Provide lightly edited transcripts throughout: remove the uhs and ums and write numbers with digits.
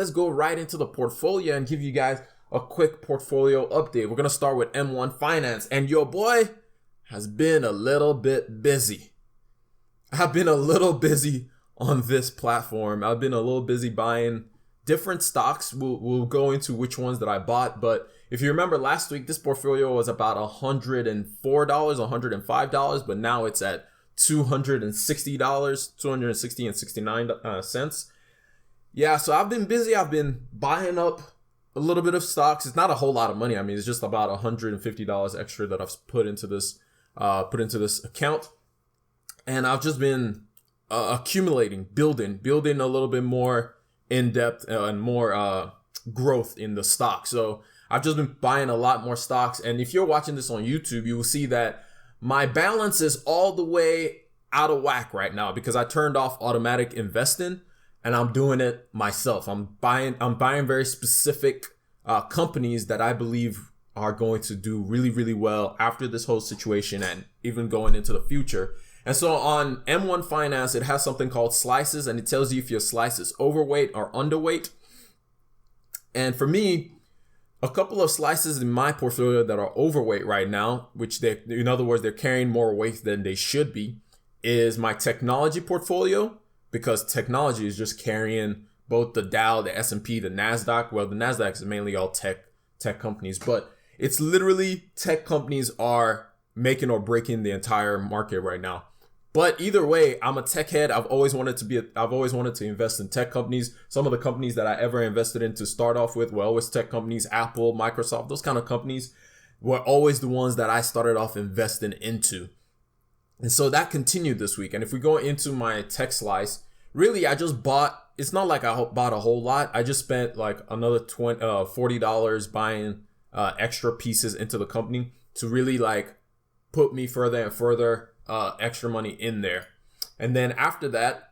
Let's go right into the portfolio and give you guys a quick portfolio update. We're going to start with M1 Finance, and your boy has been a little bit busy. I've been a little busy on this platform. I've been a little busy buying different stocks. We'll go into which ones that I bought, but if you remember last week, this portfolio was about $104, $105, but now it's at $260, $260 and 69 cents. Yeah, so I've been busy. I've been buying up a little bit of stocks. It's not a whole lot of money. I mean, it's just about $150 extra that I've put into this account, and I've just been accumulating, building a little bit more in depth and more growth in the stock. So I've just been buying a lot more stocks. And if you're watching this on YouTube, you will see that my balance is all the way out of whack right now because I turned off automatic investing. And I'm doing it myself. I'm buying very specific companies that I believe are going to do really, really well after this whole situation and even going into the future. And so on M1 Finance, it has something called slices, and it tells you if your slice is overweight or underweight. And for me, a couple of slices in my portfolio that are overweight right now, which in other words, they're carrying more weight than they should be, is my technology portfolio. Because technology is just carrying both the Dow, the S&P, the NASDAQ. Well, the NASDAQ is mainly all tech companies, but it's literally tech companies are making or breaking the entire market right now. But either way, I'm a tech head. I've always wanted to invest in tech companies. Some of the companies that I ever invested in to start off with were always tech companies, Apple, Microsoft, those kind of companies were always the ones that I started off investing into. And so that continued this week. And if we go into my tech slice, really, I just bought, it's not like I bought a whole lot. I just spent like another $40 buying extra pieces into the company to really like put me further and further extra money in there. And then after that,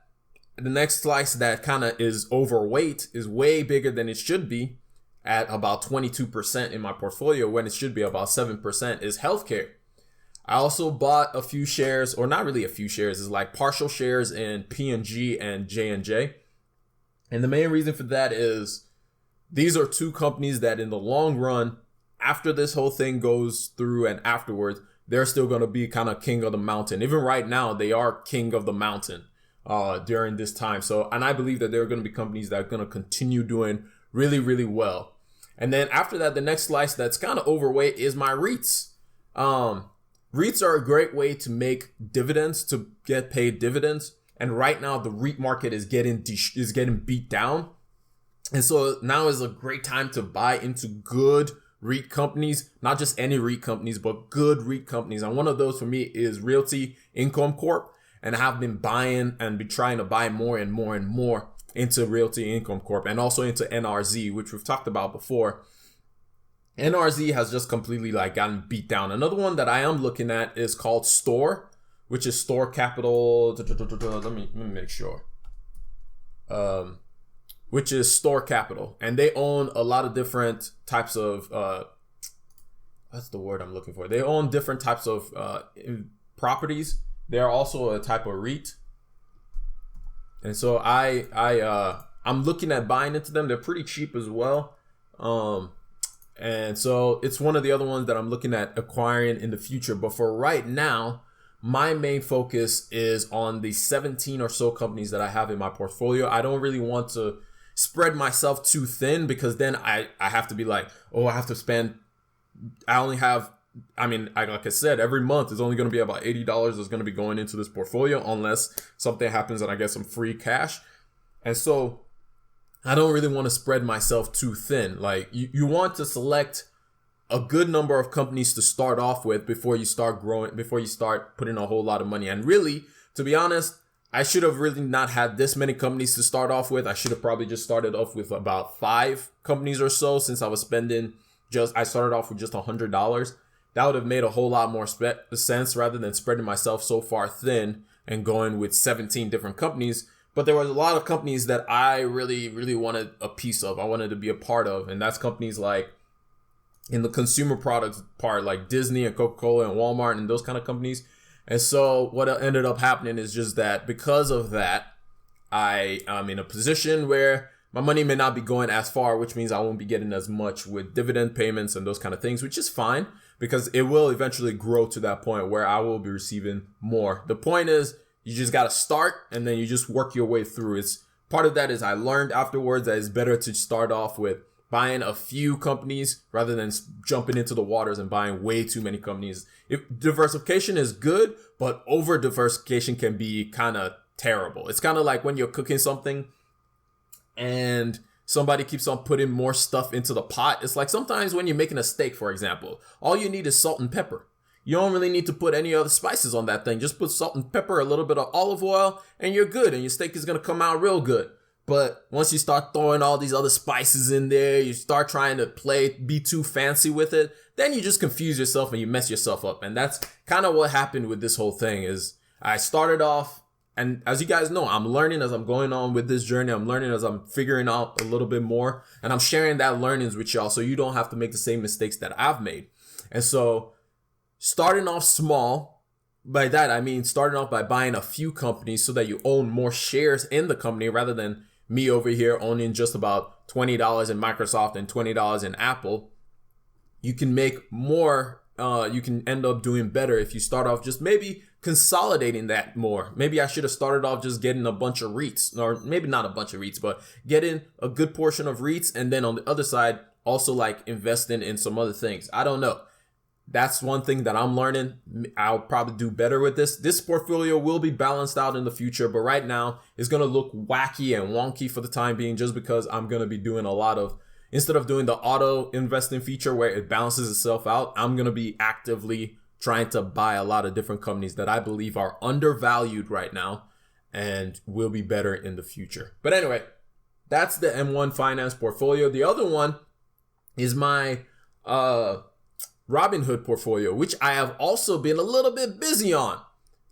the next slice that kind of is overweight is way bigger than it should be at about 22% in my portfolio when it should be about 7% is healthcare. I also bought a few shares, or not really a few shares, it's like partial shares in P&G and J&J. And the main reason for that is these are two companies that in the long run, after this whole thing goes through and afterwards, they're still going to be kind of king of the mountain. Even right now, they are king of the mountain during this time. So, and I believe that there are going to be companies that are going to continue doing really, really well. And then after that, the next slice that's kind of overweight is my REITs. REITs are a great way to make dividends, to get paid dividends. And right now the REIT market is getting beat down. And so now is a great time to buy into good REIT companies, not just any REIT companies, but good REIT companies. And one of those for me is Realty Income Corp. And I have been buying and been trying to buy more and more and more into Realty Income Corp and also into NRZ, which we've talked about before. NRZ has just completely like gotten beat down. Another one that I am looking at is called Store, which is Store Capital. Let me make sure. Which is Store Capital, and they own a lot of different types of. That's the word I'm looking for. They own different types of properties. They are also a type of REIT, and so I'm looking at buying into them. They're pretty cheap as well. And so it's one of the other ones that I'm looking at acquiring in the future. But for right now, my main focus is on the 17 or so companies that I have in my portfolio. I don't really want to spread myself too thin because then I have to be like, oh, I have to spend, like I said, every month is only going to be about $80 that's going to be going into this portfolio unless something happens and I get some free cash. And so I don't really want to spread myself too thin. Like you want to select a good number of companies to start off with before you start growing, before you start putting a whole lot of money. And really, to be honest, I should have really not had this many companies to start off with. I should have probably just started off with about 5 companies or so since I started off with just $100. That would have made a whole lot more sense rather than spreading myself so far thin and going with 17 different companies. But there was a lot of companies that I really, really wanted a piece of. I wanted to be a part of. And that's companies like in the consumer products part, like Disney and Coca-Cola and Walmart and those kind of companies. And so what ended up happening is just that because of that, I am in a position where my money may not be going as far, which means I won't be getting as much with dividend payments and those kind of things, which is fine because it will eventually grow to that point where I will be receiving more. The point is you just got to start and then you just work your way through. It's part of that is I learned afterwards that it's better to start off with buying a few companies rather than jumping into the waters and buying way too many companies. If diversification is good, but over diversification can be kind of terrible. It's kind of like when you're cooking something and somebody keeps on putting more stuff into the pot. It's like sometimes when you're making a steak, for example, all you need is salt and pepper. You don't really need to put any other spices on that thing. Just put salt and pepper, a little bit of olive oil, and you're good. And your steak is going to come out real good. But once you start throwing all these other spices in there, you start trying to be too fancy with it, then you just confuse yourself and you mess yourself up. And that's kind of what happened with this whole thing is I started off, and as you guys know, I'm learning as I'm going on with this journey. I'm learning as I'm figuring out a little bit more, and I'm sharing that learnings with y'all so you don't have to make the same mistakes that I've made. And so starting off small, by that I mean starting off by buying a few companies so that you own more shares in the company rather than me over here owning just about $20 in Microsoft and $20 in Apple. You can make more, you can end up doing better if you start off just maybe consolidating that more. Maybe I should have started off just getting a bunch of REITs, or maybe not a bunch of REITs, but getting a good portion of REITs and then on the other side also like investing in some other things. I don't know. That's one thing that I'm learning. I'll probably do better with this. This portfolio will be balanced out in the future, but right now it's going to look wacky and wonky for the time being just because I'm going to be doing a lot of, instead of doing the auto investing feature where it balances itself out, I'm going to be actively trying to buy a lot of different companies that I believe are undervalued right now and will be better in the future. But anyway, that's the M1 Finance portfolio. The other one is my Robinhood portfolio, which I have also been a little bit busy on.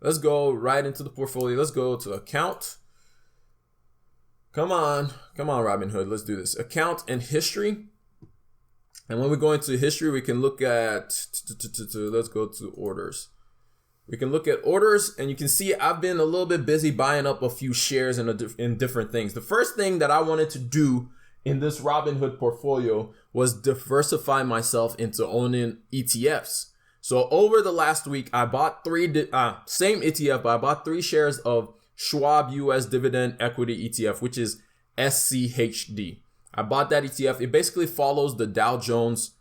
Let's go right into the portfolio. Let's go to account. Come on, Robinhood. Let's do this. Account and history. And when we go into history, we can look at, let's go to orders. We can look at orders and you can see I've been a little bit busy buying up a few shares in different things. The first thing that I wanted to do in this Robinhood portfolio was diversify myself into owning ETFs. So over the last week, I bought same ETF, but I bought 3 shares of Schwab US Dividend Equity ETF, which is SCHD. I bought that ETF. It basically follows the Dow Jones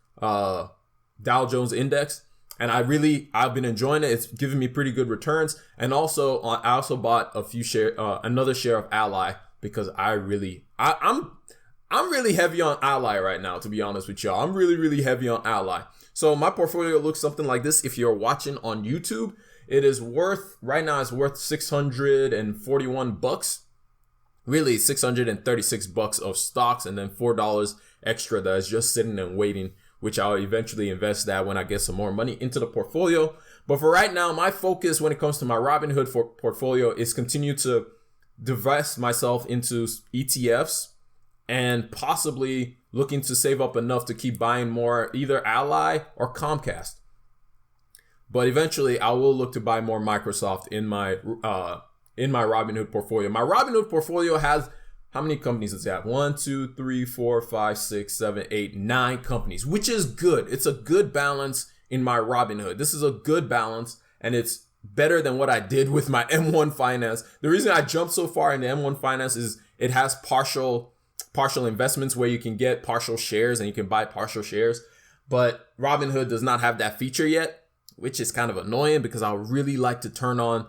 index. And I've been enjoying it. It's giving me pretty good returns. And also, I also bought another share of Ally because I'm really heavy on Ally right now, to be honest with y'all. I'm really heavy on Ally. So my portfolio looks something like this. If you're watching on YouTube, right now it's worth $641. Really $636 of stocks and then $4 extra that is just sitting and waiting, which I'll eventually invest that when I get some more money into the portfolio. But for right now, my focus when it comes to my Robinhood portfolio is continue to divest myself into ETFs and possibly looking to save up enough to keep buying more either Ally or Comcast. But eventually I will look to buy more Microsoft in my Robinhood portfolio. My Robinhood portfolio has, how many companies does it have? 1, 2, 3, 4, 5, 6, 7, 8, 9 companies, which is good. It's a good balance in my Robinhood. This is a good balance and it's better than what I did with my M1 Finance. The reason I jumped so far into M1 Finance is it has partial investments where you can get partial shares and you can buy partial shares. But Robinhood does not have that feature yet, which is kind of annoying because I would really like to turn on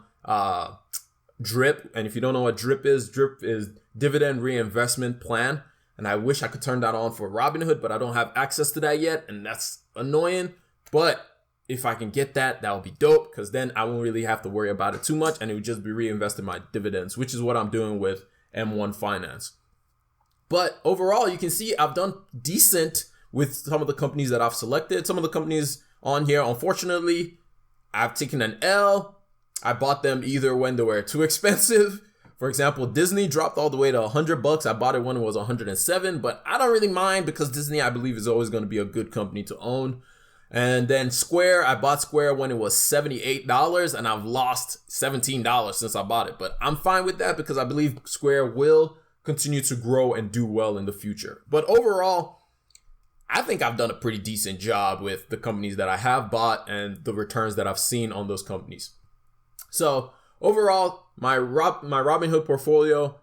DRIP. And if you don't know what DRIP is dividend reinvestment plan. And I wish I could turn that on for Robinhood, but I don't have access to that yet. And that's annoying. But if I can get that, that would be dope because then I won't really have to worry about it too much and it would just be reinvesting my dividends, which is what I'm doing with M1 Finance. But overall, you can see I've done decent with some of the companies that I've selected. Some of the companies on here, unfortunately, I've taken an L. I bought them either when they were too expensive. For example, Disney dropped all the way to $100. I bought it when it was 107, but I don't really mind because Disney, I believe, is always going to be a good company to own. And then Square, I bought Square when it was $78 and I've lost $17 since I bought it. But I'm fine with that because I believe Square will continue to grow and do well in the future. But overall, I think I've done a pretty decent job with the companies that I have bought and the returns that I've seen on those companies. So overall, my Robinhood portfolio,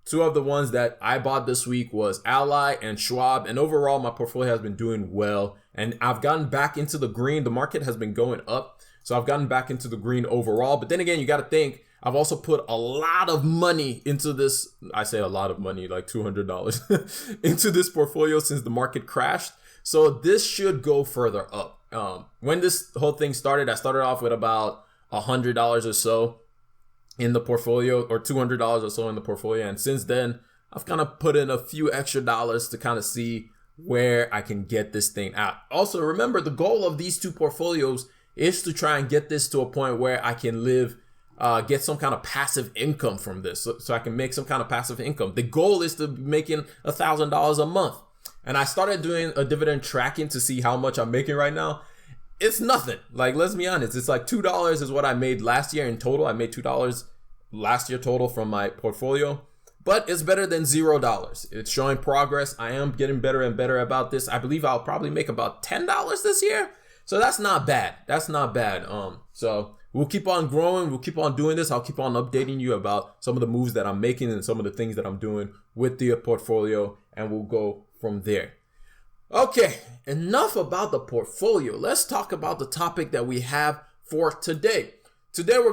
two of the ones that I bought this week was Ally and Schwab. And overall, my portfolio has been doing well. And I've gotten back into the green. The market has been going up. So I've gotten back into the green overall. But then again, you got to think, I've also put a lot of money into this. I say a lot of money, like $200 into this portfolio since the market crashed. So this should go further up. When this whole thing started, I started off with about $100 or so in the portfolio, or $200 or so in the portfolio. And since then, I've kind of put in a few extra dollars to kind of see where I can get this thing out. Also, remember, the goal of these two portfolios is to try and get this to a point where I can get some kind of passive income from this. So I can make some kind of passive income. The goal is to be making $1,000 a month. And I started doing a dividend tracking to see how much I'm making right now. It's nothing. Like, let's be honest. It's like $2 is what I made last year in total. I made $2 last year total from my portfolio. But it's better than $0. It's showing progress. I am getting better and better about this. I believe I'll probably make about $10 this year. So that's not bad. That's not bad. So we'll keep on growing. We'll keep on doing this. I'll keep on updating you about some of the moves that I'm making and some of the things that I'm doing with the portfolio. And we'll go from there. Okay, enough about the portfolio. Let's talk about the topic that we have for today. Today we're